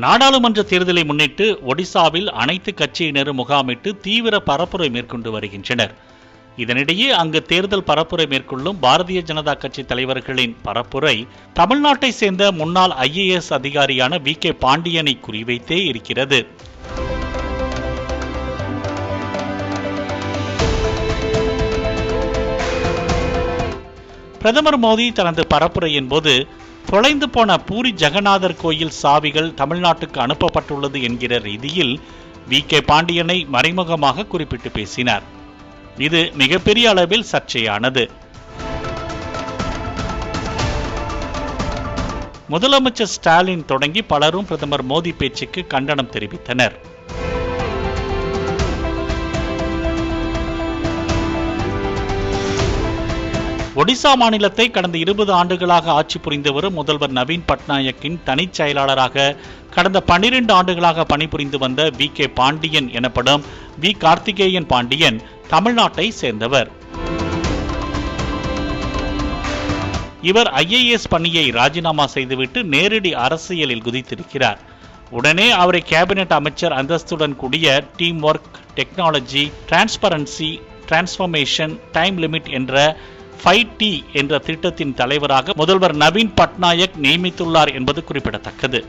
நாடாளுமன்ற தேர்தலை முன்னிட்டு ஒடிசாவில் அனைத்து கட்சியினரும் முகாமிட்டு தீவிர பரப்புரை மேற்கொண்டு வருகின்றனர். இதனிடையே அங்கு தேர்தல் பரப்புரை மேற்கொள்ளும் பாரதிய ஜனதா கட்சி தலைவர்களின் பரப்புரை தமிழ்நாட்டை சேர்ந்த முன்னாள் IAS அதிகாரியான VK பாண்டியனை குறிவைத்தே இருக்கிறது. பிரதமர் மோடி தனது பரப்புரையின் போது தொலைந்து போன பூரி ஜெகநாதர் கோயில் சாவிகள் தமிழ்நாட்டுக்கு அனுப்பப்பட்டுள்ளது என்கிற ரீதியில் VK பாண்டியனை மறைமுகமாக குறிப்பிட்டு பேசினார். இது மிகப்பெரிய அளவில் சர்ச்சையானது. முதலமைச்சர் ஸ்டாலின் தொடங்கி பலரும் பிரதமர் மோடி பேச்சுக்கு கண்டனம் தெரிவித்தனர். ஒடிசா மாநிலத்தை கடந்த 20 ஆண்டுகளாக ஆட்சி புரிந்து வரும் முதல்வர் நவீன் பட்நாயக்கின் தனிச் செயலாளராக கடந்த 12 ஆண்டுகளாக பணிபுரிந்து வந்த VK பாண்டியன் எனப்படும் V கார்த்திகேயன் பாண்டியன் தமிழ்நாட்டை சேர்ந்தவர். இவர் IAS பணியை ராஜினாமா செய்துவிட்டு நேரடி அரசியலில் குதித்திருக்கிறார். உடனே அவரை கேபினெட் அமைச்சர் அந்தஸ்துடன் கூடிய team work, technology, transparency, transformation, time limit என்ற 5T என்ற திட்டத்தின் தலைவராக முதல்வர் நவீன் பட்நாயக் நியமித்துள்ளார் என்பது குறிப்பிடத்தக்கது.